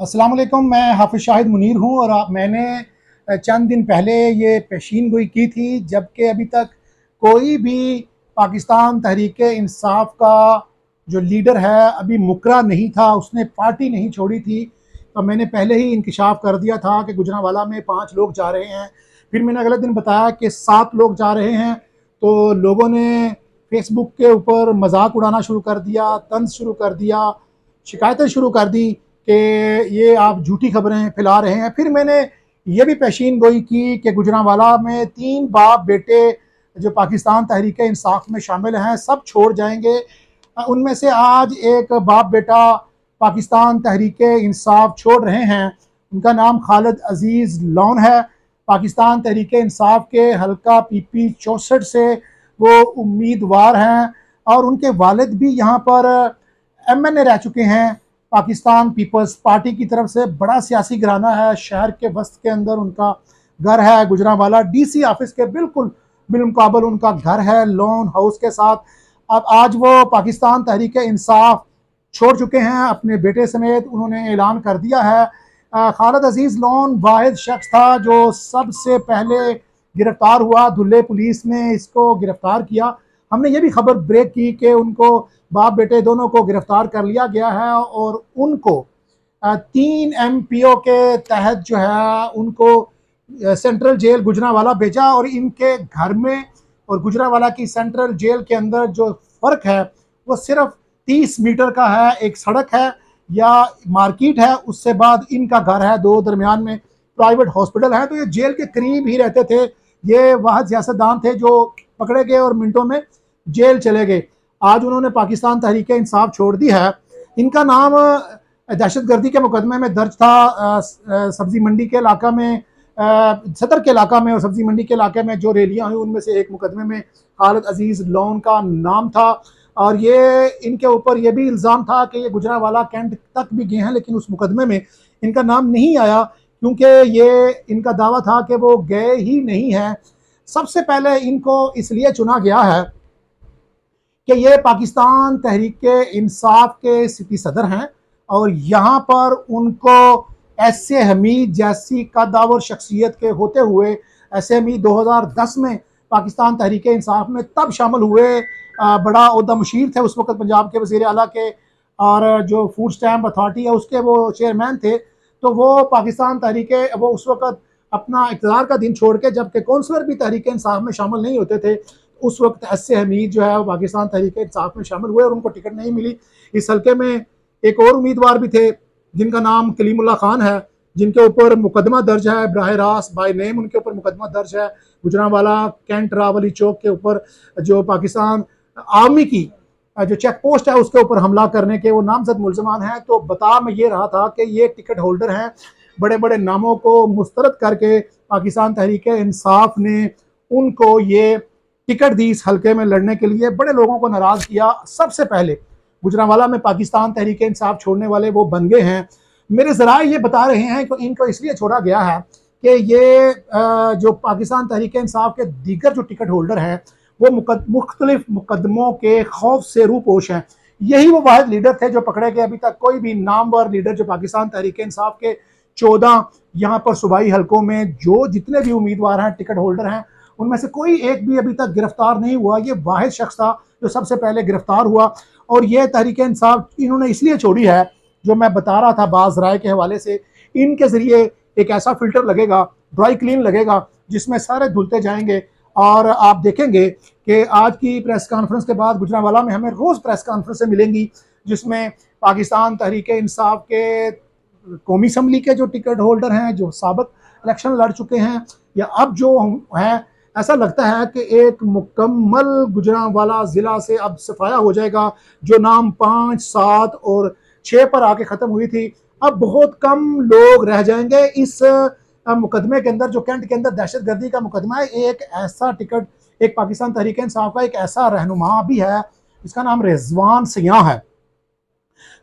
अस्सलाम वालेकुम। मैं हाफिज़ शाहिद मुनीर हूँ और मैंने चंद दिन पहले ये पेशीन गोई की थी, जबकि अभी तक कोई भी पाकिस्तान तहरीक इंसाफ का जो लीडर है अभी मुकर्रा नहीं था, उसने पार्टी नहीं छोड़ी थी। तो मैंने पहले ही इंकशाफ कर दिया था कि गुजरांवाला में 5 लोग जा रहे हैं। फिर मैंने अगले दिन बताया कि 7 लोग जा रहे हैं। तो लोगों ने फेसबुक के ऊपर मजाक उड़ाना शुरू कर दिया, तंज शुरू कर दिया, शिकायतें शुरू कर दी कि ये आप झूठी खबरें फैला रहे हैं। फिर मैंने ये भी पेशीन गोई की कि गुजरांवाला में 3 बाप बेटे जो पाकिस्तान तहरीक इंसाफ में शामिल हैं सब छोड़ जाएंगे। उनमें से आज एक बाप बेटा पाकिस्तान तहरीक इंसाफ छोड़ रहे हैं। उनका नाम खालिद अजीज़ लॉन है। पाकिस्तान तहरीक इंसाफ के हल्का PP 64 से वो उम्मीदवार हैं और उनके वालिद भी यहाँ पर MNA रह चुके हैं। पाकिस्तान पीपल्स पार्टी की तरफ से बड़ा सियासी घराना है। शहर के वस्त के अंदर उनका घर है। गुजरांवाला DC ऑफिस के बिल्कुल बिलमुकाबल उनका घर है, लॉन हाउस के साथ। अब आज वो पाकिस्तान तहरीक इंसाफ छोड़ चुके हैं अपने बेटे समेत। उन्होंने ऐलान कर दिया है। खालिद अजीज़ लॉन वाहिद शख्स था जो सबसे पहले गिरफ्तार हुआ। धुल्ले पुलिस ने इसको गिरफ्तार किया। हमने ये भी खबर ब्रेक की कि उनको बाप बेटे दोनों को गिरफ्तार कर लिया गया है और उनको 3 MPO के तहत जो है उनको सेंट्रल जेल गुजरांवाला भेजा। और इनके घर में और गुजरांवाला की सेंट्रल जेल के अंदर जो फ़र्क है वो सिर्फ 30 मीटर का है। एक सड़क है या मार्केट है, उससे बाद इनका घर है, दो दरमियान में प्राइवेट हॉस्पिटल है। तो ये जेल के करीब ही रहते थे। ये वह सियासतदान थे जो पकड़े गए और मिनटों में जेल चले गए। आज उन्होंने पाकिस्तान तहरीक इंसाफ छोड़ दी है। इनका नाम दहशतगर्दी के मुकदमे में दर्ज था। सब्जी मंडी के इलाका में, सदर के इलाका में और सब्जी मंडी के इलाके में जो रैलियां हुई उनमें से एक मुकदमे में खालिद अजीज़ लॉन का नाम था। और ये इनके ऊपर यह भी इल्ज़ाम था कि ये गुजरांवाला कैंट तक भी गए हैं, लेकिन उस मुकदमे में इनका नाम नहीं आया क्योंकि ये इनका दावा था कि वो गए ही नहीं हैं। सबसे पहले इनको इसलिए चुना गया है कि ये पाकिस्तान तहरीक इंसाफ के सिटी सदर हैं और यहाँ पर उनको ऐसे हमीद जैसी कदावर शख्सियत के होते हुए, ऐसे हमीद 2010 में पाकिस्तान तहरीक इंसाफ में तब शामिल हुए। बड़ा ओहदा मुशीर थे उस वक्त पंजाब के वज़ीर आला के, और जो फूड स्टैम्प अथॉरिटी है उसके वो चेयरमैन थे। तो वो पाकिस्तान तहरीक, वो उस वक्त अपना इक़्तिदार का दिन छोड़ के, जबकि कौंसलर भी तहरीक इंसाफ में शामिल नहीं होते थे, उस वक्त ऐसे हमीद जो है वो पाकिस्तान तहरीक इंसाफ में शामिल हुए और उनको टिकट नहीं मिली। इस हल्के में एक और उम्मीदवार भी थे जिनका नाम कलीमुल्लाह खान है, जिनके ऊपर मुकदमा दर्ज है, बराह रास्त बाय नेम उनके ऊपर मुकदमा दर्ज है। गुजरांवाला कैंट रावली चौक के ऊपर जो पाकिस्तान आर्मी की जो चेक पोस्ट है उसके ऊपर हमला करने के वो नामजद मुलजमान हैं। तो बता मैं ये रहा था कि ये टिकट होल्डर हैं। बड़े बड़े नामों को मुस्तरद करके पाकिस्तान तहरीक इंसाफ ने उनको ये टिकट दी इस हल्के में लड़ने के लिए। बड़े लोगों को नाराज़ किया। सबसे पहले गुजरांवाला में पाकिस्तान तहरीक इंसाफ छोड़ने वाले वो बन गए हैं। मेरे ज़राए ये बता रहे हैं कि इनको इसलिए छोड़ा गया है कि ये जो पाकिस्तान तहरीक इंसाफ के दीगर जो टिकट होल्डर हैं वो मुख्तलिफ मुकदमों के खौफ से रूपोश हैं। यही वो वाहिद लीडर थे जो पकड़े गए। अभी तक कोई भी नामवर लीडर जो पाकिस्तान तहरीक इंसाफ के 14 यहाँ पर सूबाई हल्कों में जो जितने भी उम्मीदवार हैं, टिकट होल्डर हैं, उनमें से कोई एक भी अभी तक गिरफ्तार नहीं हुआ। ये वाहिद शख्स था जो सबसे पहले गिरफ्तार हुआ। और ये तहरीक इंसाफ इन्होंने इसलिए छोड़ी है, जो मैं बता रहा था बाज़ राय के हवाले से, इनके ज़रिए एक ऐसा फ़िल्टर लगेगा, ड्राई क्लीन लगेगा, जिसमें सारे धुलते जाएंगे। और आप देखेंगे कि आज की प्रेस कॉन्फ्रेंस के बाद गुजरांवाला में हमें रोज़ प्रेस कॉन्फ्रेंसें मिलेंगी जिसमें पाकिस्तान तहरीक इंसाफ के कौमी असम्बली के जो टिकट होल्डर हैं, जो साबिक इलेक्शन लड़ चुके हैं या अब जो हैं, ऐसा लगता है कि एक मुकम्मल गुजरांवाला ज़िला से अब सफाया हो जाएगा। जो नाम 5, 7 और 6 पर आके ख़त्म हुई थी, अब बहुत कम लोग रह जाएंगे इस मुकदमे के अंदर, जो कैंट के अंदर दहशतगर्दी का मुकदमा है। एक ऐसा टिकट, एक पाकिस्तान तहरीक इंसाफ का एक ऐसा रहनुमा भी है, इसका नाम रिजवान सियाह है।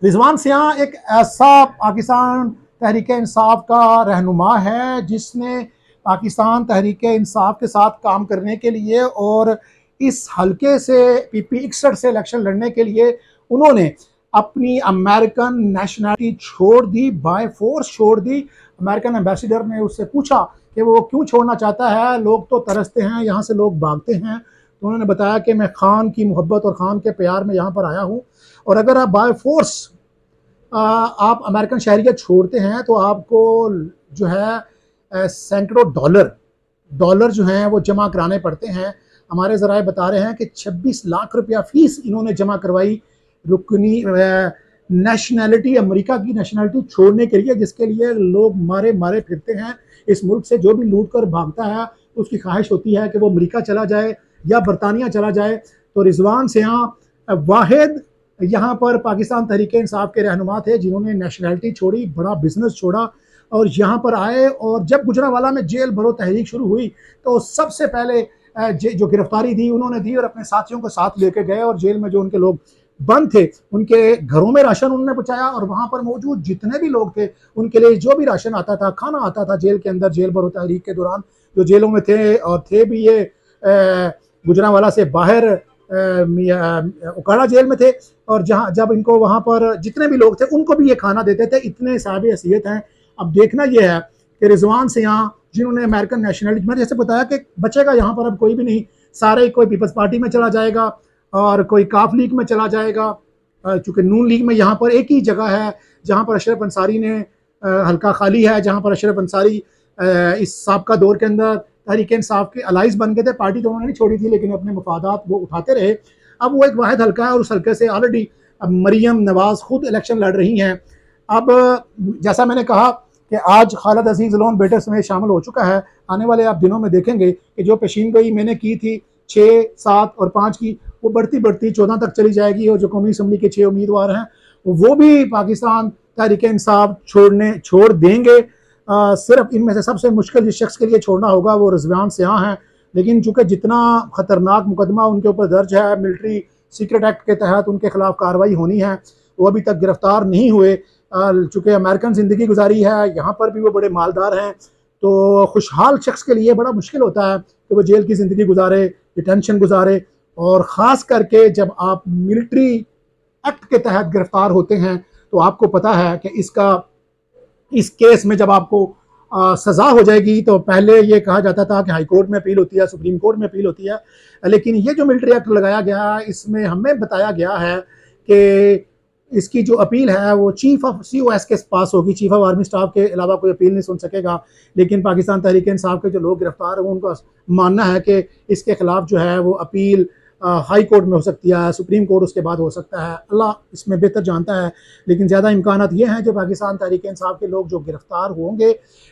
रिजवान सियाह एक ऐसा पाकिस्तान तहरीक इंसाफ का रहनुमा है जिसने पाकिस्तान तहरीक इंसाफ के साथ काम करने के लिए और इस हल्के से PP 61 से इलेक्शन लड़ने के लिए उन्होंने अपनी अमेरिकन नेशनलिटी छोड़ दी, बाय फोर्स छोड़ दी। अमेरिकन एम्बेसडर ने उससे पूछा कि वो क्यों छोड़ना चाहता है, लोग तो तरसते हैं, यहाँ से लोग भागते हैं। तो उन्होंने बताया कि मैं खान की मोहब्बत और खान के प्यार में यहाँ पर आया हूँ, और अगर आप बाय फोर्स आप अमेरिकन शहरियत छोड़ते हैं तो आपको जो है सैकड़ों डॉलर जो हैं वो जमा कराने पड़ते हैं। हमारे ज़राए बता रहे हैं कि 26 लाख रुपया फीस इन्होंने जमा करवाई रुकनी नेशनैलिटी, अमेरिका की नेशनैलिटी छोड़ने के लिए, जिसके लिए लोग मारे मारे फिरते हैं। इस मुल्क से जो भी लूट कर भागता है उसकी ख्वाहिश होती है कि वो अमेरिका चला जाए या बरतानिया चला जाए। तो रिजवान सियाह वाहिद यहाँ पर पाकिस्तान तहरीक इंसाफ के रहनुमा थे जिन्होंने नेशनैलिटी छोड़ी, बड़ा बिजनेस छोड़ा और यहाँ पर आए। और जब गुजरांवाला में जेल भरो तहरीक शुरू हुई तो सबसे पहले जो गिरफ्तारी दी उन्होंने दी और अपने साथियों को साथ लेके गए, और जेल में जो उनके लोग बंद थे उनके घरों में राशन उन्होंने पहुंचाया, और वहां पर मौजूद जितने भी लोग थे उनके लिए जो भी राशन आता था, खाना आता था जेल के अंदर, जेल भरो तहरीक के दौरान जो जेलों में थे, और थे भी ये गुजरांवाला से बाहर उकाड़ा जेल में थे, और जब इनको वहां पर जितने भी लोग थे उनको भी ये खाना देते थे। इतने साहब हैसियत हैं। अब देखना यह है कि रिजवान सियाह जिन्होंने अमेरिकन नेशनलिटी, मैंने जैसे बताया कि बचेगा यहाँ पर अब कोई भी नहीं, सारे कोई पीपल्स पार्टी में चला जाएगा और कोई काफ लीग में चला जाएगा, चूँकि नून लीग में यहाँ पर एक ही जगह है जहाँ पर अशरफ अंसारी ने हल्का खाली है, जहाँ पर अशरफ अंसारी इस साबका दौर के अंदर तहरीक इंसाफ के अलाइज बन गए थे। पार्टी तो उन्होंने नहीं छोड़ी थी लेकिन अपने मफादात वो उठाते रहे। अब वो एक वाहिद हल्का है और उस हल्के से ऑलरेडी मरियम नवाज खुद इलेक्शन लड़ रही हैं। अब जैसा मैंने कहा कि आज खालिद अजीज लोन बेटे समेत शामिल हो चुका है। आने वाले आप दिनों में देखेंगे कि जो पेशीनगोई मैंने की थी 6, 7 और 5 की, वो बढ़ती बढ़ती 14 तक चली जाएगी, और जो कौमी असम्बली के 6 उम्मीदवार हैं वो भी पाकिस्तान तहरीक इंसाफ छोड़ देंगे। सिर्फ इनमें से सबसे मुश्किल जिस शख्स के लिए छोड़ना होगा वो रिजवान सियाह हैं, लेकिन चूंकि जितना खतरनाक मुकदमा उनके ऊपर दर्ज है, मिलिट्री सीक्रेट एक्ट के तहत उनके खिलाफ कार्रवाई होनी है, वो अभी तक गिरफ्तार नहीं हुए। चूँकि अमेरिकन ज़िंदगी गुजारी है, यहाँ पर भी वो बड़े मालदार हैं, तो खुशहाल शख्स के लिए बड़ा मुश्किल होता है कि वो जेल की ज़िंदगी गुजारे, डिटेंशन गुजारे, और ख़ास करके जब आप मिलिट्री एक्ट के तहत गिरफ्तार होते हैं तो आपको पता है कि इस केस में जब आपको सज़ा हो जाएगी, तो पहले ये कहा जाता था कि हाई कोर्ट में अपील होती है, सुप्रीम कोर्ट में अपील होती है, लेकिन ये जो मिलिट्री एक्ट लगाया गया है इसमें हमें बताया गया है कि इसकी जो अपील है वो चीफ ऑफ COS के पास होगी, चीफ ऑफ आर्मी स्टाफ के अलावा कोई अपील नहीं सुन सकेगा। लेकिन पाकिस्तान तहरीक इंसाफ के जो लोग गिरफ्तार हैं उनका मानना है कि इसके खिलाफ जो है वो अपील हाई कोर्ट में हो सकती है, सुप्रीम कोर्ट उसके बाद हो सकता है, अल्लाह इसमें बेहतर जानता है। लेकिन ज़्यादा इम्कानात ये हैं जो पाकिस्तान तहरीक इंसाफ के लोग जो गिरफ्तार होंगे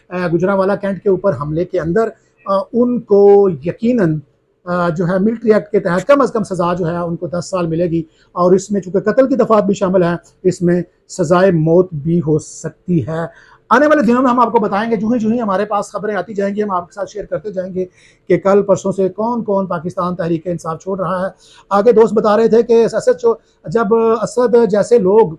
गुजरांवाला कैंट के ऊपर हमले के अंदर, उनको यकीनन जो है मिलिट्री एक्ट के तहत कम अज़ कम सज़ा जो है उनको 10 साल मिलेगी, और इसमें चूँकि कत्ल की दफ़ात भी शामिल हैं, इसमें सज़ाए मौत भी हो सकती है। आने वाले दिनों में हम आपको बताएंगे, जो ही हमारे पास खबरें आती जाएंगी हम आपके साथ शेयर करते जाएंगे कि कल परसों से कौन कौन पाकिस्तान तहरीक इंसाफ छोड़ रहा है। आगे दोस्त बता रहे थे कि जब असद जैसे लोग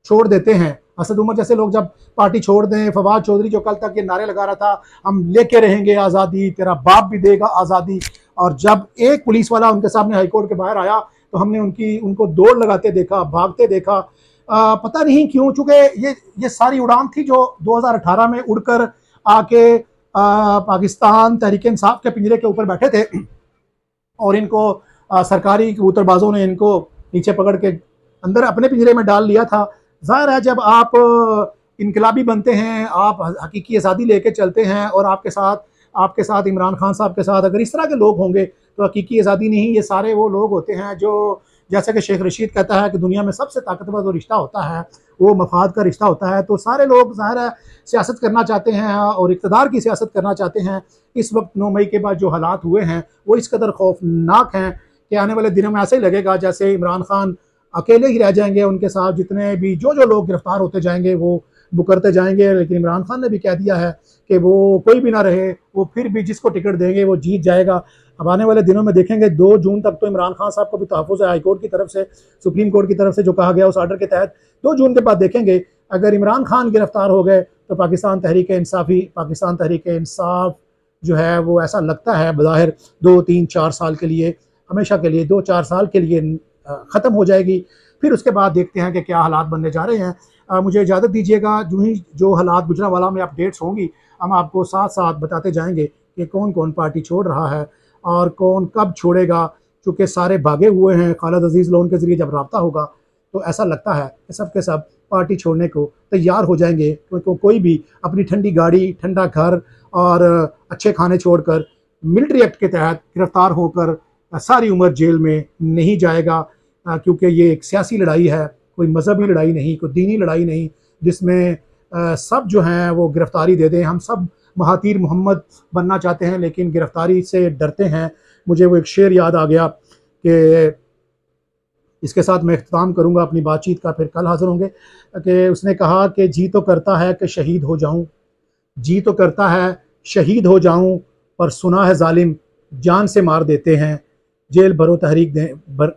छोड़ देते हैं, असद उमर जैसे लोग जब पार्टी छोड़ दें, फवाद चौधरी जो कल तक ये नारे लगा रहा था हम लेके रहेंगे आज़ादी, तेरा बाप भी देगा आज़ादी, और जब एक पुलिस वाला उनके सामने हाईकोर्ट के बाहर आया तो हमने उनको दौड़ लगाते देखा, भागते देखा। पता नहीं क्यों, चूँकि ये सारी उड़ान थी जो 2018 में उड़कर आके पाकिस्तान तहरीक इंसाफ के पिंजरे के ऊपर बैठे थे, और इनको सरकारी कबूतरबाजों ने इनको नीचे पकड़ के अंदर अपने पिंजरे में डाल लिया था। ज़ाहिर है जब आप इनकलाबी बनते हैं, आप हकीकी आज़ादी लेके चलते हैं, और आपके साथ इमरान खान साहब के साथ अगर इस तरह के लोग होंगे तो हकीकी आज़ादी नहीं, ये सारे वो लोग होते हैं जो, जैसे कि शेख रशीद कहता है कि दुनिया में सबसे ताकतवर जो रिश्ता होता है वो मफाद का रिश्ता होता है। तो सारे लोग ज़ाहिर है सियासत करना चाहते हैं और इक़्तिदार की सियासत करना चाहते हैं। इस वक्त 9 मई के बाद जो हालात हुए हैं वो इस कदर खौफनाक हैं कि आने वाले दिनों में ऐसे ही लगेगा जैसे इमरान खान अकेले ही रह जाएंगे, उनके साथ जितने भी जो लोग गिरफ्तार होते जाएंगे वो मुकरते जाएंगे। लेकिन इमरान खान ने भी कह दिया है कि वो कोई भी ना रहे, वो फिर भी जिसको टिकट देंगे वो जीत जाएगा। अब आने वाले दिनों में देखेंगे 2 जून तक तो इमरान खान साहब को भी तहफ़्फ़ुज़ है हाईकोर्ट की तरफ से, सुप्रीम कोर्ट की तरफ से जो कहा गया उस आर्डर के तहत। 2 जून के बाद देखेंगे अगर इमरान खान गिरफ्तार हो गए तो पाकिस्तान तहरीक इंसाफ जो है वो ऐसा लगता है बज़ाहिर 2, 3, 4 साल के लिए, हमेशा के लिए 2-4 साल के लिए ख़त्म हो जाएगी। फिर उसके बाद देखते हैं कि क्या हालात बनने जा रहे हैं। मुझे इजाज़त दीजिएगा, जो ही जो हालात गुजरांवाला में अपडेट्स होंगी हम आपको साथ साथ बताते जाएंगे कि कौन कौन पार्टी छोड़ रहा है और कौन कब छोड़ेगा। चूँकि सारे भागे हुए हैं, खालिद अजीज़ लोन के ज़रिए जब रब्ता होगा तो ऐसा लगता है कि सब के सब पार्टी छोड़ने को तैयार हो जाएंगे, क्योंकि कोई भी अपनी ठंडी गाड़ी, ठंडा घर और अच्छे खाने छोड़कर मिलिट्री एक्ट के तहत गिरफ्तार होकर सारी उम्र जेल में नहीं जाएगा, क्योंकि ये एक सियासी लड़ाई है, कोई मजहबी लड़ाई नहीं, कोई दीनी लड़ाई नहीं, जिसमें सब जो हैं वो गिरफ्तारी दे दें। हम सब महातीर मोहम्मद बनना चाहते हैं लेकिन गिरफ्तारी से डरते हैं। मुझे वो एक शेर याद आ गया कि इसके साथ मैं इख्तिताम करूंगा अपनी बातचीत का, फिर कल हाजिर होंगे, कि उसने कहा कि जी तो करता है कि शहीद हो जाऊं, जी तो करता है शहीद हो जाऊं, पर सुना है जालिम जान से मार देते हैं। जेल भरो तहरीक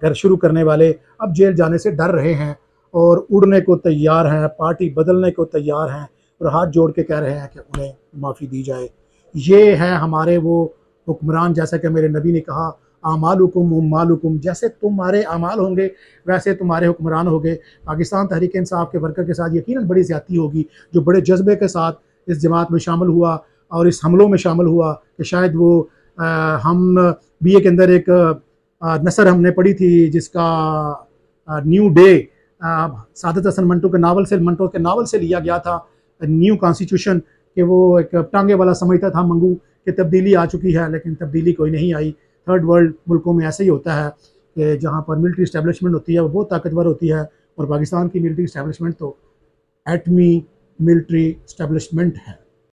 कर शुरू करने वाले अब जेल जाने से डर रहे हैं और उड़ने को तैयार हैं, पार्टी बदलने को तैयार हैं और हाथ जोड़ के कह रहे हैं कि उन्हें माफ़ी दी जाए। ये हैं हमारे वो हुक्मरान, जैसा कि मेरे नबी ने कहा, आमालुकुम उम्मालुकुम, जैसे तुम्हारे अमाल होंगे वैसे तुम्हारे हुक्मरान होंगे। पाकिस्तान तहरीक इंसाफ के वर्कर के साथ यकीनन बड़ी ज़्यादती होगी, जो बड़े जज्बे के साथ इस जमात में शामिल हुआ और इस हमलों में शामिल हुआ, कि शायद वो हम BA के अंदर एक नसर हमने पढ़ी थी जिसका न्यू डे सादत हसन मंटो के नावल से लिया गया था, न्यू कॉन्स्टिट्यूशन, कि वो एक टांगे वाला समझता था मंगू कि तब्दीली आ चुकी है, लेकिन तब्दीली कोई नहीं आई। थर्ड वर्ल्ड मुल्कों में ऐसे ही होता है कि जहाँ पर मिलिट्री इस्टेब्लिशमेंट होती है वो बहुत ताकतवर होती है, और पाकिस्तान की मिलिट्री इस्टेब्लिशमेंट तो एटमी मिलिट्री इस्टेब्लिशमेंट है।